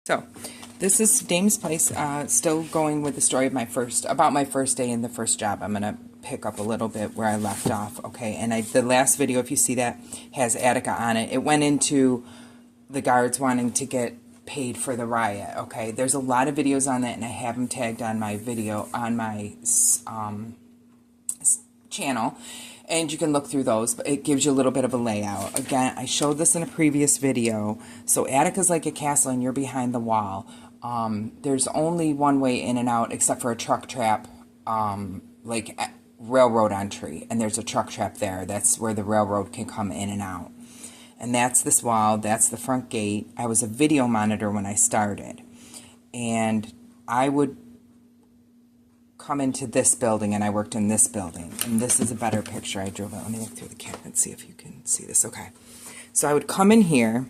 So, this is Dame's Place, still going with the story of about my first day in the first job. I'm going to pick up a little bit where I left off, okay? And the last video, if you see that, has Attica on it. It went into the guards wanting to get paid for the riot, okay? There's a lot of videos on that, and I have them tagged on my video, on my channel, and you can look through those, but it gives you a little bit of a layout. Again, I showed this in a previous video. So Attica's like a castle and you're behind the wall. There's only one way in and out except for a truck trap, like railroad entry, and there's a truck trap there. That's where the railroad can come in and out. And that's this wall, that's the front gate. I was a video monitor when I started, and I would come into this building, and I worked in this building, and this is a better picture. I drove it. Let me look through the cabinet and see if you can see this. Okay, so I would come in here.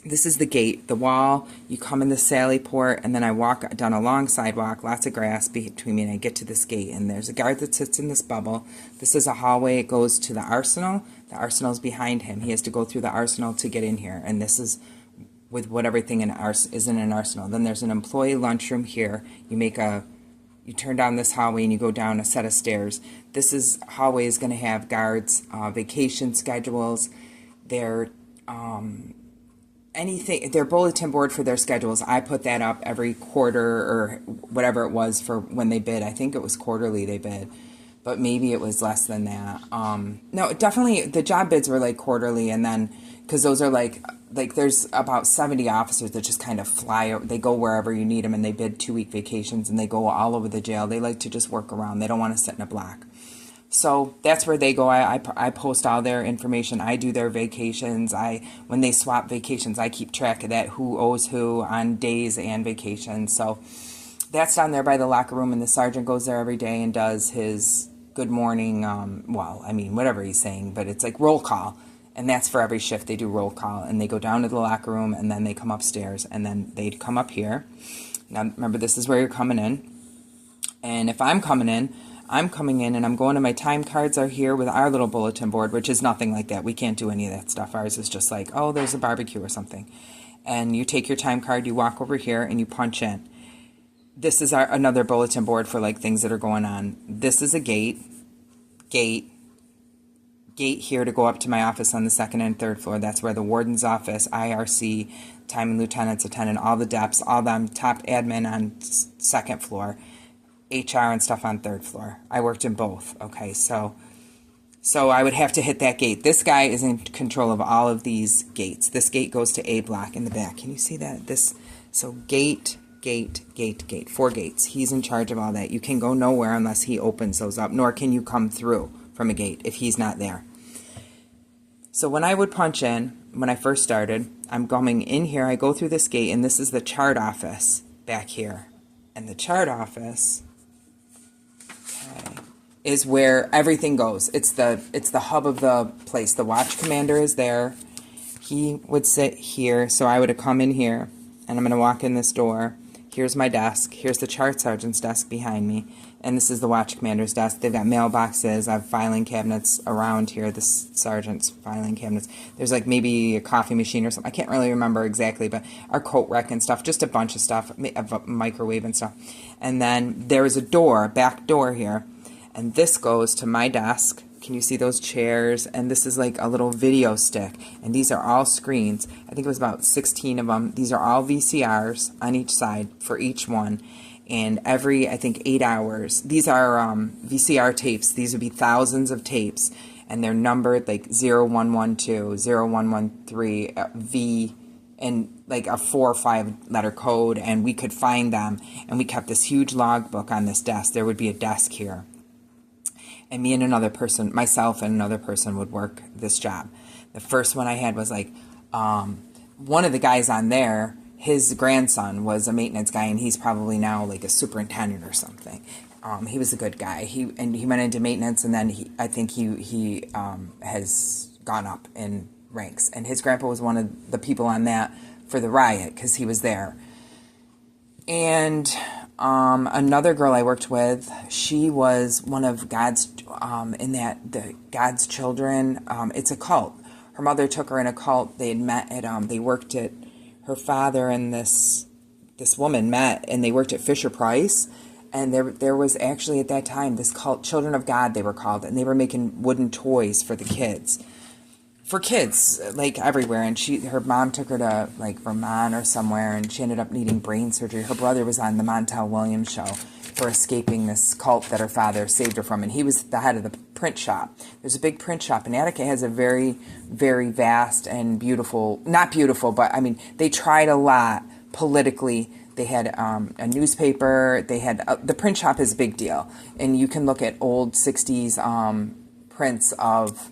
This is the gate, the wall. You come in the sally port, and then I walk down a long sidewalk, lots of grass between me, and I get to this gate, and there's a guard that sits in this bubble. This is a hallway. It goes to the arsenal. The arsenal's behind him. He has to go through the arsenal to get in here, and this is with what everything is in an arsenal. Then there's an employee lunchroom here. You turn down this hallway and you go down a set of stairs. This hallway is going to have guards, vacation schedules, their bulletin board for their schedules. I put that up every quarter or whatever it was for when they bid. I think it was quarterly they bid, but maybe it was less than that. No, definitely the job bids were like quarterly, and then because those are like there's about 70 officers that just kind of fly. They go wherever you need them, and they bid 2-week vacations, and they go all over the jail. They like to just work around. They don't want to sit in a block. So that's where they go. I post all their information. I do their vacations. When they swap vacations, I keep track of that, who owes who on days and vacations. So that's down there by the locker room, and the sergeant goes there every day and does his good morning, whatever he's saying, but it's like roll call. And that's for every shift. They do roll call, and they go down to the locker room, and then they come upstairs, and then they'd come up here. Now, remember, this is where you're coming in. And if I'm coming in, and I'm going to my time cards are here with our little bulletin board, which is nothing like that. We can't do any of that stuff. Ours is just like, oh, there's a barbecue or something. And you take your time card, you walk over here, and you punch in. This is another bulletin board for like things that are going on. This is a gate here to go up to my office on the 2nd and 3rd floor. That's where the warden's office, IRC, time and lieutenants attendant, all the deps, all them, top admin on 2nd floor, HR and stuff on 3rd floor. I worked in both. Okay, so I would have to hit that gate. This guy is in control of all of these gates. This gate goes to A block in the back. Can you see that? So gate, 4 gates. He's in charge of all that. You can go nowhere unless he opens those up, nor can you come through from a gate if he's not there. So when I would punch in, when I first started, I'm coming in here, I go through this gate, and this is the chart office back here. And the chart office, okay, is where everything goes. It's the hub of the place. The watch commander is there. He would sit here, so I would have come in here, and I'm going to walk in this door. Here's my desk. Here's the chart sergeant's desk behind me. And this is the watch commander's desk. They've got mailboxes. I have filing cabinets around here, the sergeant's filing cabinets. There's like maybe a coffee machine or something. I can't really remember exactly, but our coat rack and stuff, just a bunch of stuff, a microwave and stuff. And then there is a door, back door here. And this goes to my desk. Can you see those chairs? And this is like a little video stick. And these are all screens. I think it was about 16 of them. These are all VCRs on each side for each one. And every, I think, 8 hours. These are VCR tapes. These would be thousands of tapes. And they're numbered like 0112, 0113, V, and like a 4 or 5 letter code. And we could find them. And we kept this huge logbook on this desk. There would be a desk here. And me and another person, myself and another person would work this job. The first one I had was like, one of the guys on there, his grandson was a maintenance guy, and he's probably now like a superintendent or something. He was a good guy. He went into maintenance, and then I think he has gone up in ranks. And his grandpa was one of the people on that for the riot because he was there. And another girl I worked with, she was one of God's God's children. It's a cult. Her mother took her in a cult. They had met at they worked at her father and this woman met, and they worked at Fisher Price. And there was actually at that time this cult, Children of God, they were called, and they were making wooden toys for the kids. For kids, like everywhere. And her mom took her to like Vermont or somewhere, and she ended up needing brain surgery. Her brother was on the Montel Williams show for escaping this cult that her father saved her from, and he was the head of the print shop. There's a big print shop, and Attica has a very, very vast and beautiful, not beautiful, but I mean, they tried a lot politically. They had a newspaper. They had the print shop is a big deal, and you can look at old 60s prints of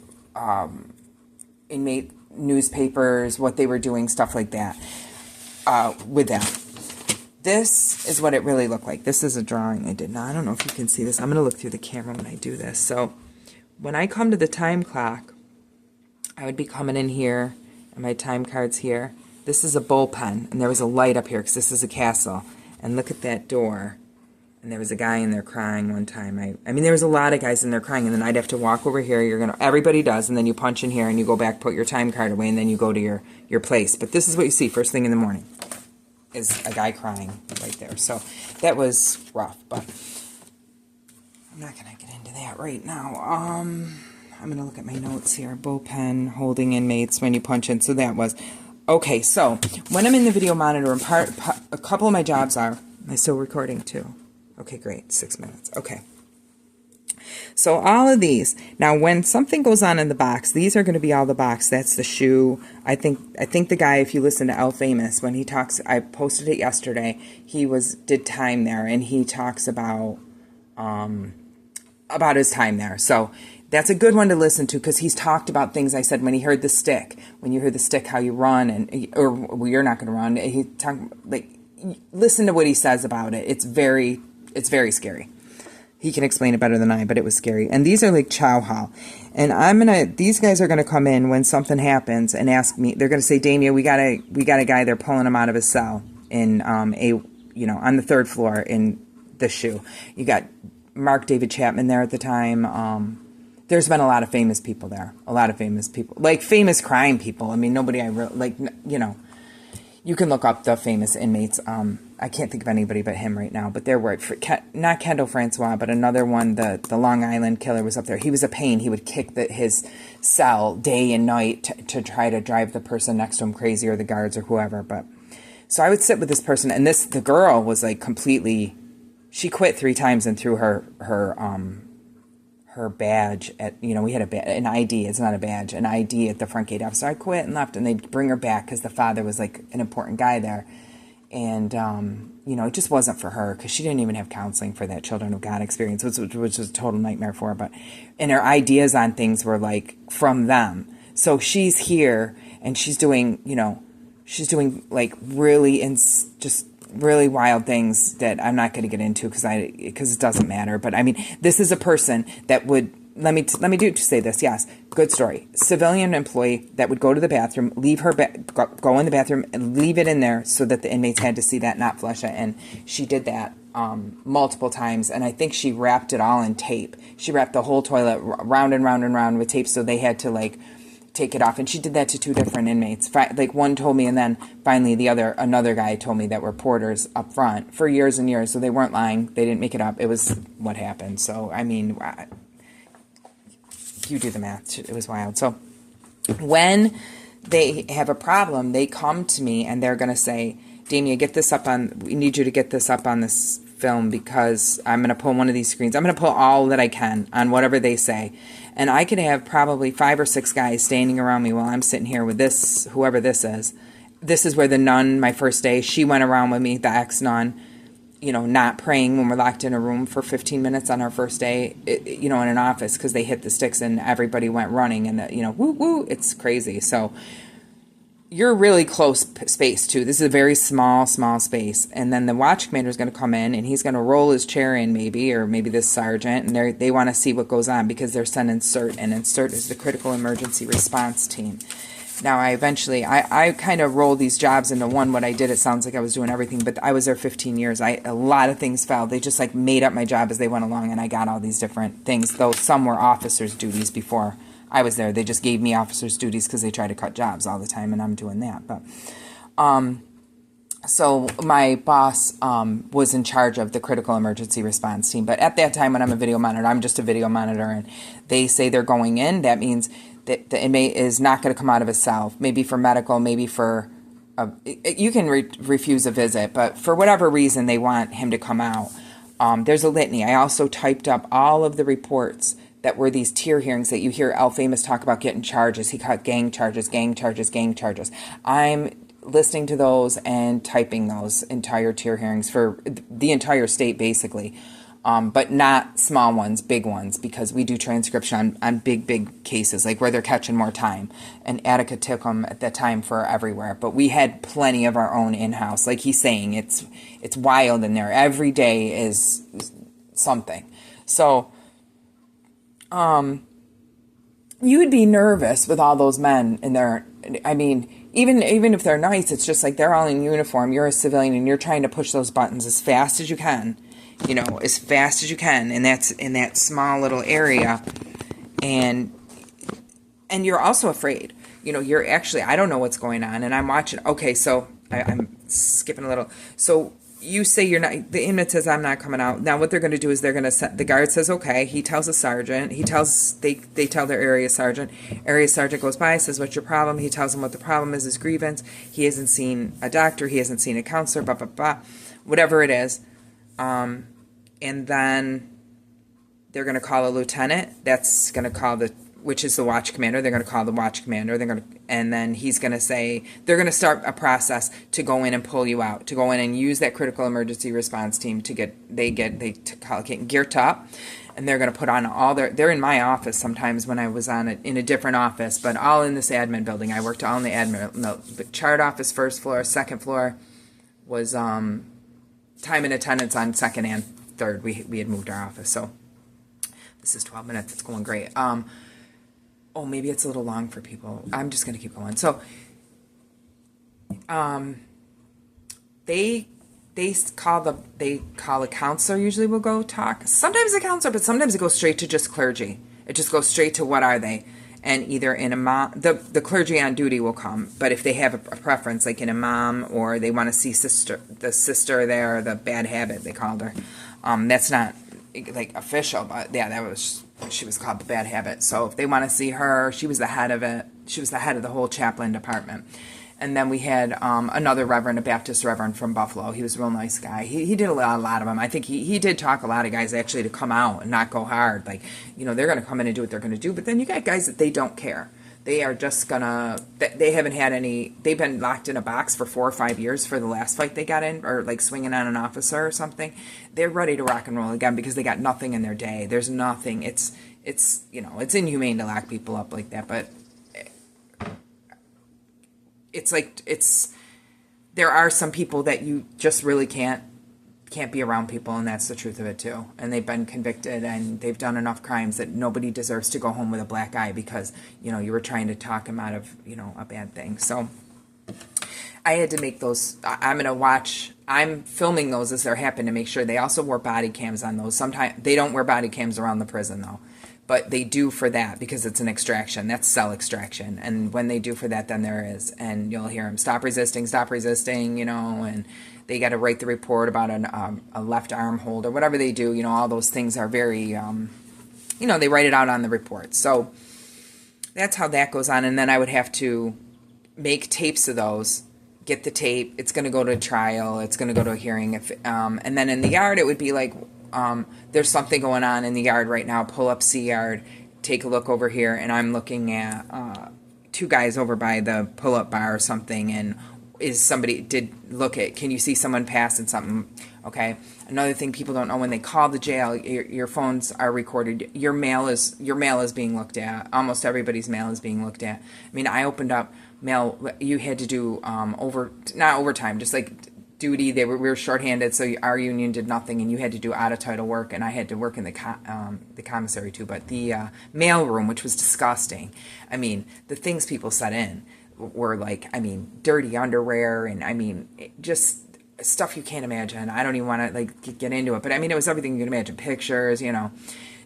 inmate newspapers, what they were doing, stuff like that with them. This is what it really looked like. This is a drawing I did. Now, I don't know if you can see this. I'm going to look through the camera when I do this. So when I come to the time clock, I would be coming in here, and my time card's here. This is a bullpen, and there was a light up here because this is a castle. And look at that door. And there was a guy in there crying one time. I mean, there was a lot of guys in there crying, and then I'd have to walk over here. Everybody does, and then you punch in here, and you go back, put your time card away, and then you go to your place. But this is what you see first thing in the morning, is a guy crying right there. So that was rough, but I'm not going to get into that right now. I'm going to look at my notes here. Bullpen, holding inmates when you punch in. So that was... Okay, so when I'm in the video monitor, a couple of my jobs are... Am I still recording too? Okay, great. 6 minutes. Okay. So all of these. Now, when something goes on in the box, these are going to be all the box. That's the shoe. I think the guy, if you listen to El Famous, when he talks, I posted it yesterday, he did time there, and he talks about his time there. So that's a good one to listen to, because he's talked about things I said when he heard the stick. When you heard the stick, how you run, well, you're not going to run. He talked, like, listen to what he says about it. It's very scary. He can explain it better than I, but it was scary. And these are like chow hall. And these guys are going to come in when something happens and ask me. They're going to say, Damia, we got a guy there pulling him out of his cell in on the third floor in the shoe. You got Mark David Chapman there at the time. There's been a lot of famous people there. A lot of famous people. Like famous crime people. I mean, nobody you can look up the famous inmates. I can't think of anybody but him right now. But there were, not Kendall Francois, but another one, the Long Island killer was up there. He was a pain. He would kick his cell day and night to try to drive the person next to him crazy, or the guards or whoever. But so I would sit with this person, and the girl was like completely, she quit 3 times and threw her badge at, we had an ID, it's not a badge, an ID at the front gate office. So I quit and left, and they'd bring her back because the father was like an important guy there. And, it just wasn't for her, because she didn't even have counseling for that Children of God experience, which was a total nightmare for her. And her ideas on things were like from them. So she's here, and she's doing like really, just really wild things that I'm not going to get into because it doesn't matter. But I mean, this is a person that would, let me say this. Yes, good story. Civilian employee that would go to the bathroom, leave her go in the bathroom and leave it in there so that the inmates had to see that, not flush it. And she did that multiple times, and I think she wrapped it all in tape. She wrapped the whole toilet round and round and round with tape, so they had to like take it off. And she did that to 2 different inmates. Like one told me, and then finally another guy told me that were porters up front for years and years. So they weren't lying. They didn't make it up. It was what happened. So, I mean, you do the math. It was wild. So when they have a problem, they come to me and they're going to say, Damia, we need you to get this up on this film, because I'm going to pull one of these screens. I'm going to pull all that I can on whatever they say. And I could have probably 5 or 6 guys standing around me while I'm sitting here with this, whoever this is. This is where the nun, my first day, she went around with me, the ex-nun, not praying when we're locked in a room for 15 minutes on our first day, in an office, because they hit the sticks and everybody went running, and, woo, woo, it's crazy. So you're really close space, too. This is a very small space. And then the watch commander is going to come in, and he's going to roll his chair in or maybe this sergeant, and they want to see what goes on, because they're sending CERT, and CERT is the Critical Emergency Response Team. Now, I kind of rolled these jobs into one. What I did, it sounds like I was doing everything, but I was there 15 years. A lot of things fell. They just like made up my job as they went along, and I got all these different things, though some were officers' duties before I was there. They just gave me officers' duties because they try to cut jobs all the time, and I'm doing that. But So my boss was in charge of the critical emergency response team. But at that time, when I'm a video monitor, I'm just a video monitor, and they say they're going in. That means that the inmate is not going to come out of his cell, maybe for medical, maybe for you can refuse a visit, but for whatever reason they want him to come out. There's a litany. I also typed up all of the reports that were these tier hearings that you hear Al Famous talk about getting charges. He got gang charges, gang charges, gang charges. I'm listening to those and typing those entire tier hearings for the entire state, basically. But not small ones, big ones, because we do transcription on big cases, like where they're catching more time. And Attica took them at that time for everywhere. But we had plenty of our own in-house. Like he's saying, it's wild in there. Every day is something. So you would be nervous with all those men in there. I mean, even if they're nice, it's just like they're all in uniform. You're a civilian, and you're trying to push those buttons as fast as you can. As fast as you can, and that's in that small little area, and you're also afraid. You're actually, I don't know what's going on, and I'm watching. Okay, so I'm skipping a little. So you say you're not. The inmate says I'm not coming out. Now what they're going to do is they're going to set. The guard says okay. He tells a sergeant. They tell their area sergeant. Area sergeant goes by, says what's your problem. He tells them what the problem is, his grievance. He hasn't seen a doctor. He hasn't seen a counselor. Blah blah blah, whatever it is. And then they're going to call a lieutenant. That's going to call which is the watch commander. They're going to call the watch commander. And then he's going to say, they're going to start a process to go in and pull you out, to go in and use that critical emergency response team to get geared up. And they're going to put on they're in my office sometimes when I was in a different office, but all in this admin building. I worked all in the admin, the chart office, first floor, second floor was, time and attendance on second and third. We had moved our office, so this is 12 minutes. It's going great. Maybe it's a little long for people. I'm just going to keep going. So, they call a counselor. Usually will go talk. Sometimes a counselor, but sometimes it goes straight to just clergy. It just goes straight to what are they. And either an imam, the clergy on duty will come, but if they have a preference, like an imam, or they want to see the sister there, the bad habit they called her, that's not like official, but yeah, she was called the bad habit. So if they want to see her, she was the head of it. She was the head of the whole chaplain department. And then we had another reverend, a Baptist reverend from Buffalo. He was a real nice guy. He did a lot of them. I think he did talk a lot of guys actually to come out and not go hard. Like, they're going to come in and do what they're going to do. But then you got guys that they don't care. They are just going to, they haven't had any, they've been locked in a box for 4 or 5 years for the last fight they got in, or like swinging on an officer or something. They're ready to rock and roll again because they got nothing in their day. There's nothing. It's it's inhumane to lock people up like that, but there are some people that you just really can't be around people, and that's the truth of it too. And they've been convicted and they've done enough crimes that nobody deserves to go home with a black eye because you were trying to talk them out of a bad thing. So I had to make those. I'm filming those as they're happening to make sure. They also wore body cams on those. Sometimes they don't wear body cams around the prison though, but they do for that because it's an extraction. That's cell extraction. And when they do for that, then there is, and you'll hear them stop resisting, and they got to write the report about a left arm hold or whatever they do. All those things are very, they write it out on the report. So that's how that goes on. And then I would have to make tapes of those, get the tape. It's going to go to a trial. It's going to go to a hearing. And then in the yard, it would be like, there's something going on in the yard right now. Pull up C yard, take a look over here. And I'm looking at two guys over by the pull-up bar or something, and can you see someone passing something? Okay. Another thing people don't know, when they call the jail, your phones are recorded. Your mail is being looked at. Almost everybody's mail is being looked at. I mean, I opened up mail. You had to do not overtime, just like duty. We were shorthanded, so our union did nothing, and you had to do out of title work, and I had to work in the commissary too. But the mail room, which was disgusting. I mean, the things people set in were like, dirty underwear, and just stuff you can't imagine. I don't even want to get into it, but it was everything you can imagine. Pictures,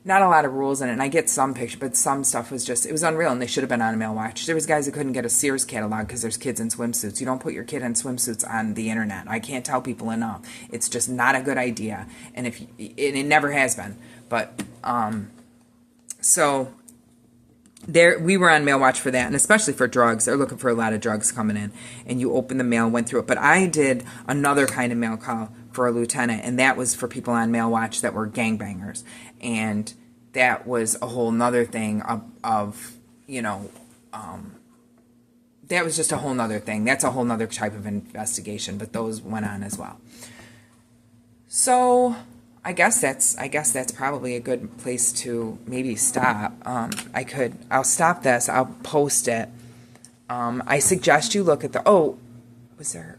not a lot of rules in it, and I get some picture, but some stuff was just, it was unreal, and they should have been on Mail Watch. There was guys that couldn't get a Sears catalog because there's kids in swimsuits. You don't put your kid in swimsuits on the internet. I can't tell people enough. It's just not a good idea, and it never has been. But so there, we were on Mail Watch for that, and especially for drugs. They're looking for a lot of drugs coming in, and you open the mail, went through it. But I did another kind of mail call for a lieutenant, and that was for people on Mail Watch that were gangbangers. And that was a whole nother thing of that was just a whole nother thing. That's a whole nother type of investigation, but those went on as well. So I guess that's probably a good place to maybe stop. I'll stop this. I'll post it. I suggest you look at was there?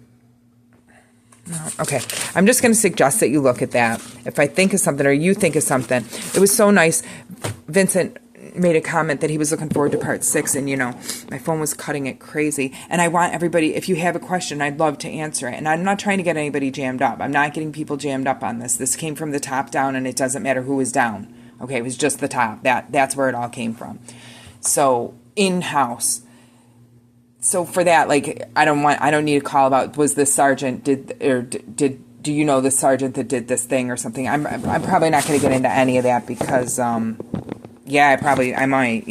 No. Okay. I'm just going to suggest that you look at that. If I think of something or you think of something. It was so nice. Vincent made a comment that he was looking forward to part 6, and my phone was cutting it crazy. And I want everybody, if you have a question, I'd love to answer it. And I'm not trying to get anybody jammed up. I'm not getting people jammed up on this. This came from the top down, and it doesn't matter who was down. Okay, it was just the top. That's where it all came from. So in-house. So for that, I don't need a call about, was this sergeant, do you know the sergeant that did this thing or something? I'm probably not going to get into any of that because, I might,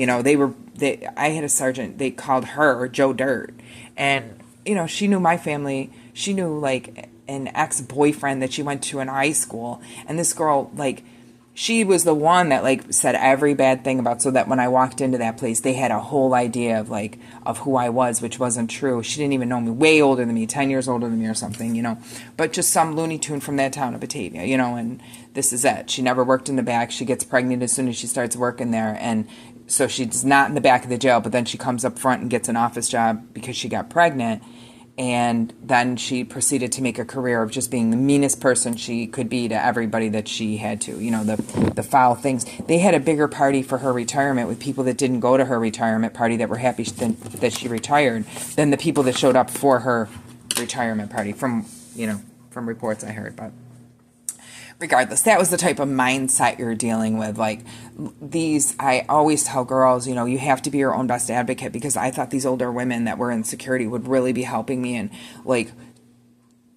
I had a sergeant, they called her Joe Dirt, and, she knew my family, she knew, an ex-boyfriend that she went to in high school, and this girl, she was the one that said every bad thing about, so that when I walked into that place, they had a whole idea of who I was, which wasn't true. She didn't even know me, way older than me, 10 years older than me or something, but just some Looney Tune from that town of Batavia, and this is it. She never worked in the back. She gets pregnant as soon as she starts working there. And so she's not in the back of the jail, but then she comes up front and gets an office job because she got pregnant. And then she proceeded to make a career of just being the meanest person she could be to everybody that she had to, the foul things. They had a bigger party for her retirement with people that didn't go to her retirement party that were happy that she retired than the people that showed up for her retirement party from reports I heard. But regardless, that was the type of mindset you're dealing with. I always tell girls, you have to be your own best advocate, because I thought these older women that were in security would really be helping me and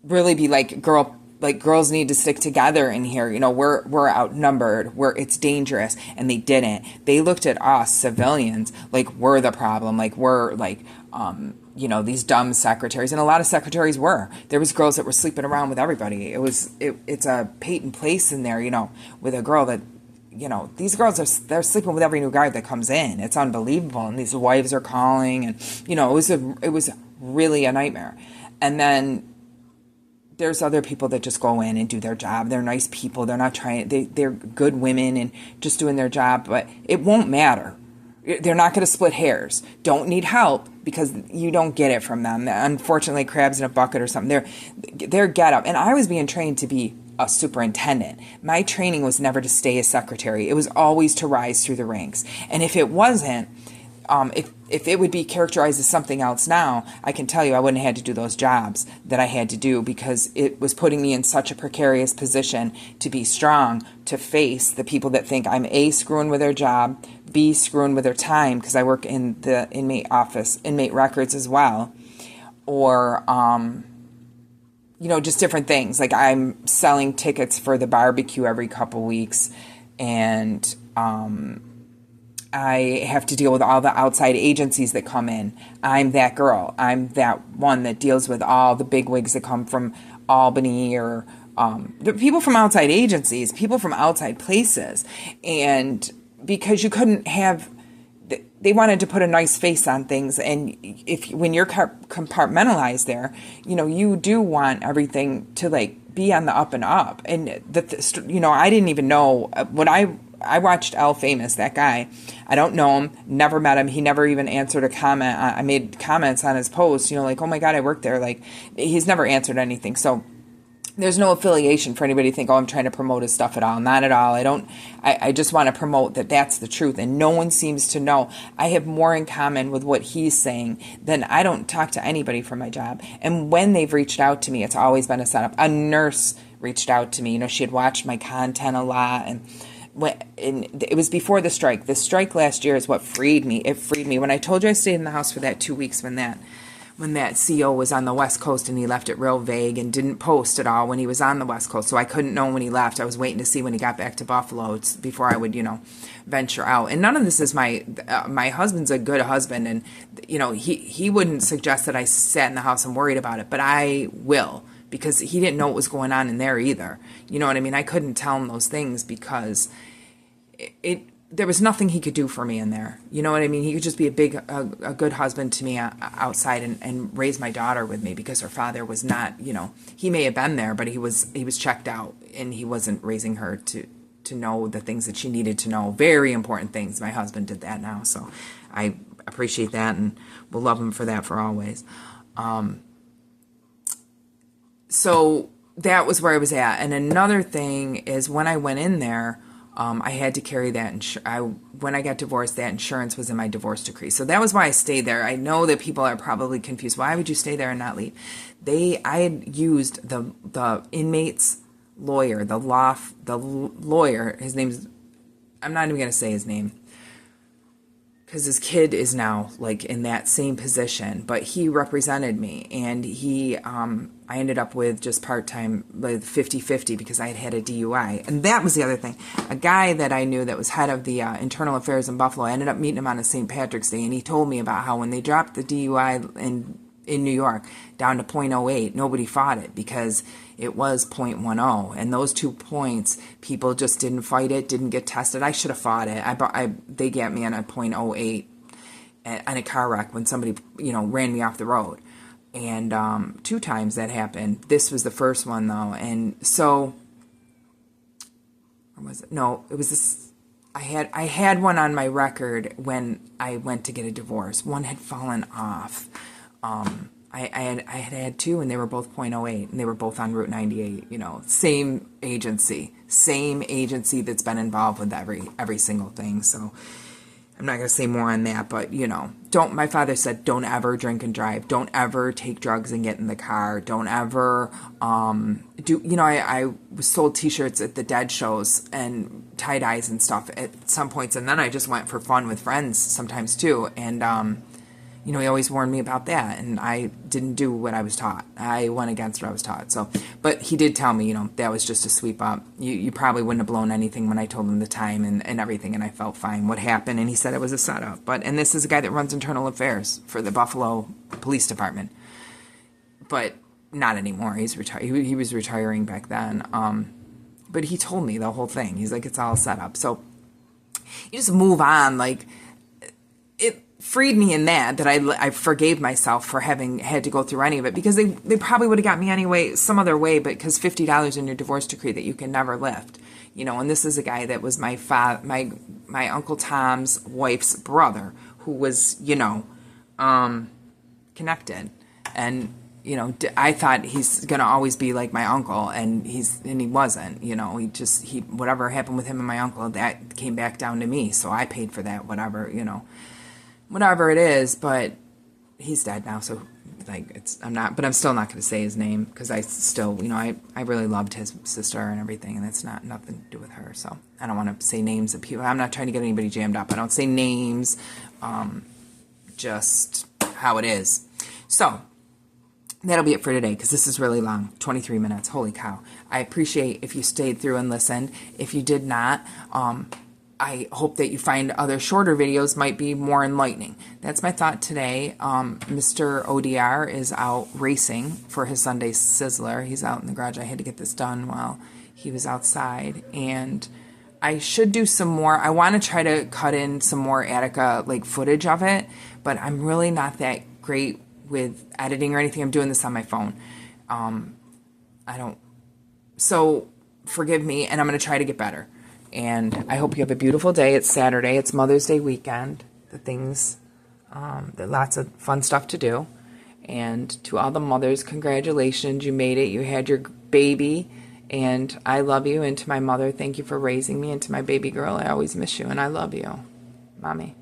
really be girls need to stick together in here. We're outnumbered. It's dangerous. And they didn't. They looked at us civilians like we're the problem. We're these dumb secretaries, and a lot of secretaries were. There was girls that were sleeping around with everybody. It's a Peyton place in there, with a girl that, these girls they're sleeping with every new guy that comes in. It's unbelievable. And these wives are calling, and, it was really a nightmare. And then there's other people that just go in and do their job. They're nice people. They're not they're good women and just doing their job, but it won't matter. They're not going to split hairs. Don't need help because you don't get it from them. Unfortunately, crabs in a bucket or something. They're get up. And I was being trained to be a superintendent. My training was never to stay a secretary. It was always to rise through the ranks. And if it wasn't, if it would be characterized as something else now, I can tell you I wouldn't have had to do those jobs that I had to do, because it was putting me in such a precarious position to be strong, to face the people that think I'm A, screwing with their job, B, screwing with their time, because I work in the inmate office, inmate records as well, or, just different things. I'm selling tickets for the barbecue every couple weeks, and I have to deal with all the outside agencies that come in. I'm that girl. I'm that one that deals with all the bigwigs that come from Albany or the people from outside agencies, people from outside places. And because you couldn't have, they wanted to put a nice face on things. And when you're compartmentalized there, you do want everything to be on the up and up. And I didn't even know what I watched El Famous, that guy. I don't know him, never met him. He never even answered a comment. I made comments on his post, oh my God, I worked there. He's never answered anything. So there's no affiliation for anybody to think, I'm trying to promote his stuff at all. Not at all. I just want to promote that that's the truth. And no one seems to know. I have more in common with what he's saying than I don't talk to anybody from my job. And when they've reached out to me, it's always been a setup. A nurse reached out to me. She had watched my content a lot, and it was before the strike. The strike last year is what freed me. It freed me. When I told you I stayed in the house for that 2 weeks when that CO was on the West Coast and he left it real vague and didn't post at all when he was on the West Coast. So I couldn't know when he left. I was waiting to see when he got back to Buffalo before I would, venture out. And none of this is my husband's a good husband. And, he wouldn't suggest that I sat in the house and worried about it, but I will, because he didn't know what was going on in there either. You know what I mean? I couldn't tell him those things because there was nothing he could do for me in there. You know what I mean? He could just be a good husband to me outside and raise my daughter with me, because her father was not, he may have been there, but he was checked out, and he wasn't raising her to know the things that she needed to know. Very important things. My husband did that now. So I appreciate that, and will love him for that for always. So that was where I was at. And another thing is, when I went in there, I had to carry that. When I got divorced, that insurance was in my divorce decree. So that was why I stayed there. I know that people are probably confused. Why would you stay there and not leave? I had used the inmate's lawyer, the lawyer. His name's, I'm not even going to say his name, because his kid is now like in that same position, but he represented me, and I ended up with just part-time, like 50-50, because I had a DUI. And that was the other thing. A guy that I knew that was head of the internal affairs in Buffalo, I ended up meeting him on a St. Patrick's Day, and he told me about how when they dropped the DUI in New York down to .08, nobody fought it because it was .10. And those 2 points, people just didn't fight it, didn't get tested. I should have fought it. They got me on a .08 on a car wreck when somebody, ran me off the road. And 2 times that happened. This was the first one, though. And so, or was it? No, it was this. I had one on my record when I went to get a divorce. One had fallen off. I had 2, and they were both .08, and they were both on Route 98. Same agency that's been involved with every single thing. So I'm not going to say more on that, but my father said, don't ever drink and drive. Don't ever take drugs and get in the car. Don't ever, I was sold t-shirts at the Dead shows and tie-dyes and stuff at some points. And then I just went for fun with friends sometimes too. And, he always warned me about that, and I didn't do what I was taught. I went against what I was taught. So, but he did tell me, that was just a sweep up. You probably wouldn't have blown anything when I told him the time and everything, and I felt fine. What happened? And he said it was a setup. And this is a guy that runs internal affairs for the Buffalo Police Department, but not anymore. He's retired. He was retiring back then. But he told me the whole thing. He's like, it's all set up. So you just move on, like it freed me in that I forgave myself for having had to go through any of it, because they probably would have got me anyway, some other way, but because $50 in your divorce decree that you can never lift, and this is a guy that was my Uncle Tom's wife's brother, who was, connected. And, I thought he's going to always be like my uncle, and he wasn't, whatever happened with him and my uncle, that came back down to me. So I paid for that, whatever it is, but he's dead now. So I'm still not going to say his name, because I still, I really loved his sister and everything, and it's nothing to do with her. So I don't want to say names of people. I'm not trying to get anybody jammed up. I don't say names, just how it is. So that'll be it for today, because this is really long, 23 minutes. Holy cow. I appreciate if you stayed through and listened. If you did not, I hope that you find other shorter videos might be more enlightening. That's my thought today. Mr. ODR is out racing for his Sunday Sizzler. He's out in the garage. I had to get this done while he was outside. And I should do some more. I want to try to cut in some more Attica footage of it, but I'm really not that great with editing or anything. I'm doing this on my phone. So forgive me, and I'm going to try to get better. And I hope you have a beautiful day. It's Saturday. It's Mother's Day weekend. There's lots of fun stuff to do. And to all the mothers, congratulations. You made it. You had your baby. And I love you. And to my mother, thank you for raising me. And to my baby girl, I always miss you. And I love you, Mommy.